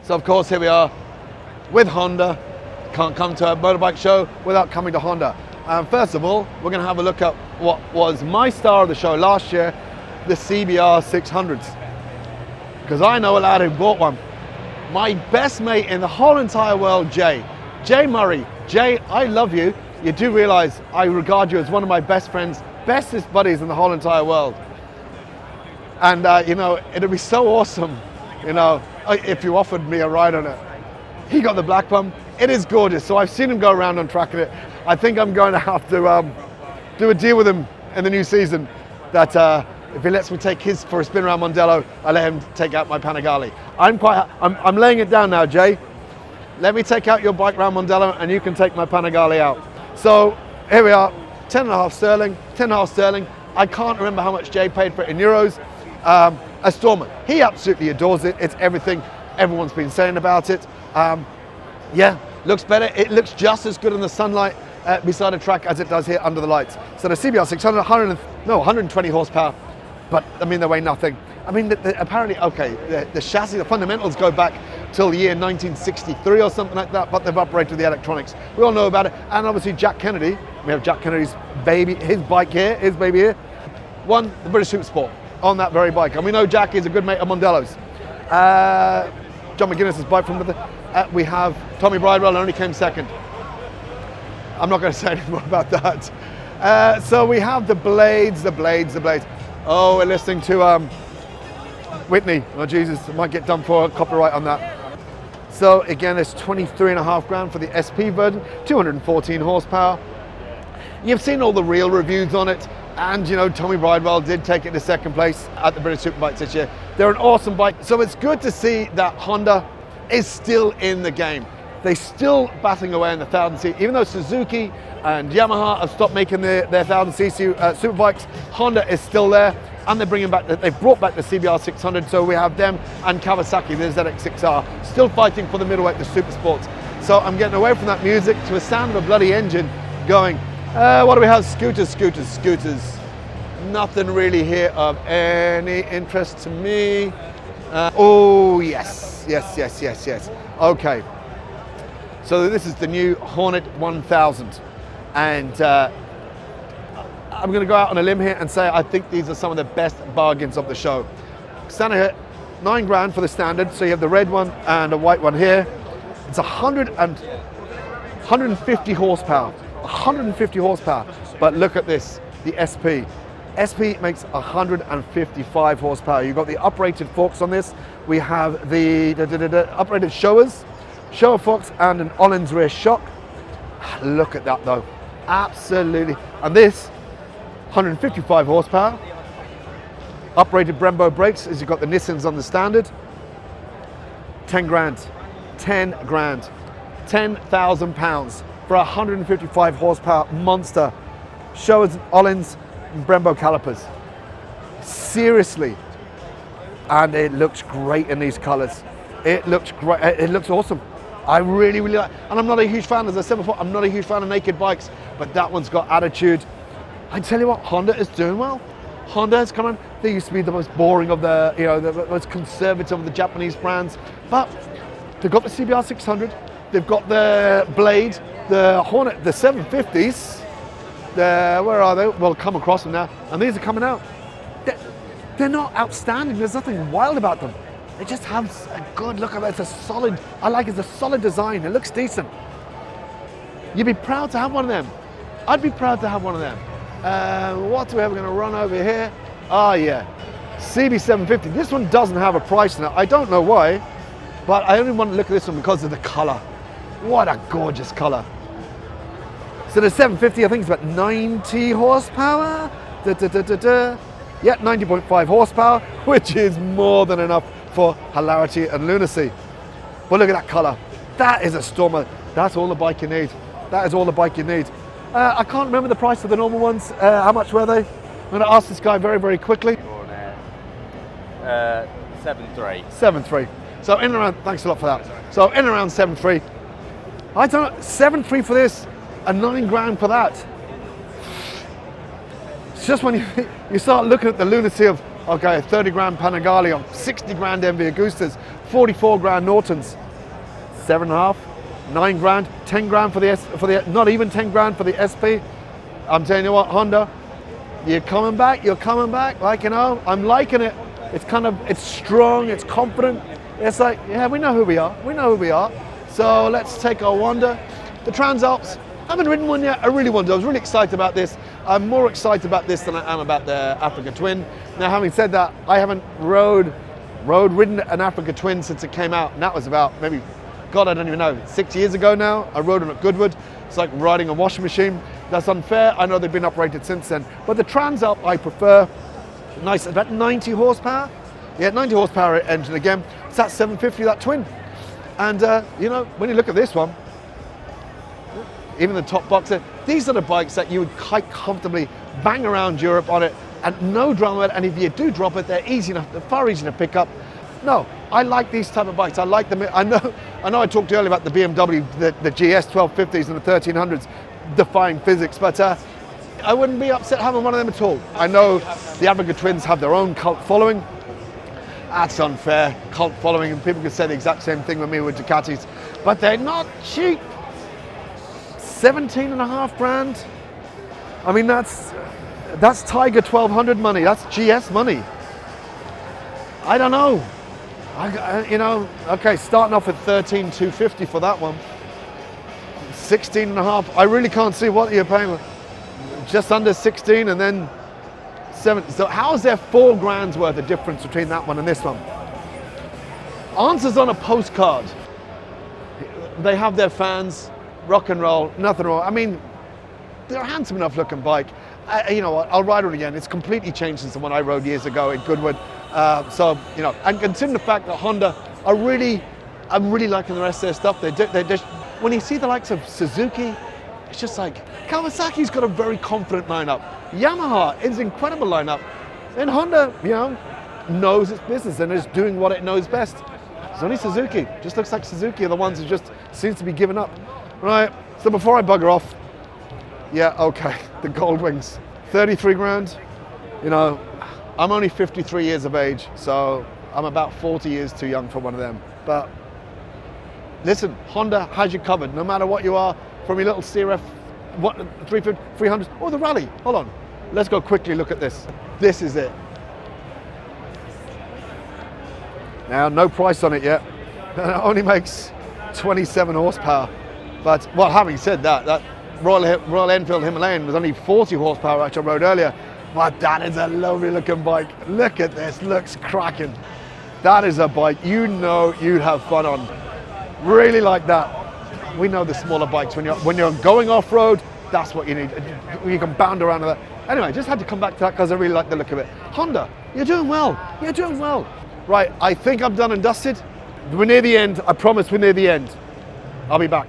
So of course here we are with Honda. Can't come to a motorbike show without coming to Honda. First of all, we're going to have a look at what was my star of the show last year, the CBR 600s. Because I know a lad who bought one. My best mate in the whole entire world, Jay Murray. Jay, I love you. You do realize I regard you as one of my best friends, bestest buddies in the whole entire world. And you know, it'd be so awesome, you know, if you offered me a ride on it. He got the black one. It is gorgeous. So I've seen him go around on track in it. I think I'm going to have to do a deal with him in the new season that if he lets me take his for a spin around Mondello, I let him take out my Panigale. I'm laying it down now, Jay. Let me take out your bike around Mondello and you can take my Panigale out. So here we are, 10.5 sterling. I can't remember how much Jay paid for it in euros. A Stormer, he absolutely adores it. It's everything everyone's been saying about it. Yeah, looks better. It looks just as good in the sunlight beside a track as it does here under the lights. So the CBR 600, 120 horsepower, but I mean, they weigh nothing. I mean, apparently, okay, the chassis, the fundamentals go back till the year 1963 or something like that, but they've upgraded the electronics. We all know about it. And obviously Jack Kennedy, we have Jack Kennedy's baby, his bike here, his baby here, won the British Super Sport on that very bike. And we know Jack is a good mate of Mondello's. John McGuinness's bike from the, we have Tommy Bridewell, only came second. I'm not going to say any more about that. So we have the blades. Oh, we're listening to Whitney. Oh Jesus, I might get done for copyright on that. So again, it's 23.5 grand for the SP version, 214 horsepower. You've seen all the real reviews on it, and you know, Tommy Bridewell did take it to second place at the British Superbikes this year. They're an awesome bike, so it's good to see that Honda is still in the game. They're still battling away in the 1000cc, even though Suzuki and Yamaha have stopped making their 1000cc superbikes. Honda is still there, and they've brought back the CBR 600, so we have them and Kawasaki, the ZX6R, still fighting for the middleweight, the super sports. So I'm getting away from that music to a sound of a bloody engine going, what do we have? Scooters. Nothing really here of any interest to me. Oh, yes. Okay. So this is the new Hornet 1000. And I'm going to go out on a limb here and say I think these are some of the best bargains of the show. Standing here, 9 grand for the standard. So you have the red one and a white one here. It's 150 horsepower. 150 horsepower. But look at this, the SP. SP makes 155 horsepower. You've got the uprated forks on this. We have the uprated shower forks and an Öhlins rear shock. Look at that though, absolutely. And this, 155 horsepower. Uprated Brembo brakes, as you've got the Nissans on the standard. 10 grand, 10,000 pounds for a 155 horsepower monster. Showers, Öhlins, and Brembo calipers. Seriously. And it looks great in these colors. It looks great, it looks awesome. I really like, and I'm not a huge fan, as I said before, I'm not a huge fan of naked bikes, but that one's got attitude. I tell you what, Honda is doing well. Honda has come on, they used to be the most boring of the, you know, the most conservative of the Japanese brands, but they've got the CBR 600, they've got the Blade, the Hornet, the 750s, where are they? We'll come across them now, and these are coming out. They're not outstanding, there's nothing wild about them. They just have a good look at it. It's a solid, I like it's a solid design. It looks decent. You'd be proud to have one of them. I'd be proud to have one of them. What do we have? We're going to run over here. Oh yeah, CB750. This one doesn't have a price now. I don't know why, but I only want to look at this one because of the color. What a gorgeous color. So the 750, I think it's about 90 horsepower. Yeah, 90.5 horsepower, which is more than enough for hilarity and lunacy. But look at that color. That is a Stormer. That's all the bike you need. That is all the bike you need. I can't remember the price of the normal ones. How much were they? I'm going to ask this guy very, very quickly. 7.3. 7.3. So in and around, thanks a lot for that. So in and around 7.3. I don't know, 7.3 for this and 9 grand for that. It's just when you start looking at the lunacy of, okay, 30 grand Panigale or 60 grand MV Augustas 44 grand Nortons, 7.5, 9 grand, 10 grand for the not even 10 grand for the SP. I'm telling you what, Honda, you're coming back, like, you know, I'm liking it. It's strong, it's confident. It's like, yeah, we know who we are. So let's take our Honda. The Transalps, I haven't ridden one yet, I really want to. I was really excited about this. I'm more excited about this than I am about the Africa Twin. Now, having said that, I haven't ridden an Africa Twin since it came out, and that was about maybe, God, I don't even know, 6 years ago now. I rode them at Goodwood. It's like riding a washing machine. That's unfair. I know they've been uprated since then. But the Transalp I prefer. Nice, about 90 horsepower. Yeah, 90 horsepower engine again. It's that 750, that twin. And you know, when you look at this one, even the top boxer, these are the bikes that you would quite comfortably bang around Europe on it and no drama. And if you do drop it, they're easy enough, they're far easy to pick up. No, I like these type of bikes. I like them. I know I talked earlier about the BMW, the GS 1250s and the 1300s defying physics, but I wouldn't be upset having one of them at all. I know the Africa Twins have their own cult following. That's unfair, cult following, and people can say the exact same thing with me with Ducatis, but they're not cheap. 17.5 grand. I mean, that's Tiger 1200 money. That's GS money. I don't know. You know, okay, starting off at 13,250 for that one. 16.5. I really can't see what you're paying. Just under 16 and then 7. So how's there 4 grand's worth of difference between that one and this one? Answers on a postcard. They have their fans, rock and roll, nothing wrong. I mean, they're a handsome enough looking bike. You know what, I'll ride it again. It's completely changed since the one I rode years ago in Goodwood. So, you know, and considering the fact that Honda I'm really liking the rest of their stuff. They just, when you see the likes of Suzuki, it's just like, Kawasaki's got a very confident lineup. Yamaha is an incredible lineup. And Honda, you know, knows its business and is doing what it knows best. It's only Suzuki. Just looks like Suzuki are the ones who just seems to be giving up. Right, so before I bugger off, yeah, okay, the Goldwings, 33 grand. You know, I'm only 53 years of age, so I'm about 40 years too young for one of them. But listen, Honda has you covered, no matter what you are, from your little CRF 350, 300, or the Rally. Hold on, let's go quickly look at this. This is it. Now, no price on it yet. It only makes 27 horsepower. But, well, having said that, that Royal Enfield Himalayan was only 40 horsepower, which I rode earlier. But that is a lovely looking bike. Look at this, looks cracking. That is a bike you know you'd have fun on. Really like that. We know the smaller bikes, when you're going off-road, that's what you need. You can bound around with that. Anyway, just had to come back to that because I really like the look of it. Honda, you're doing well. You're doing well. Right, I think I'm done and dusted. We're near the end. I promise we're near the end. I'll be back.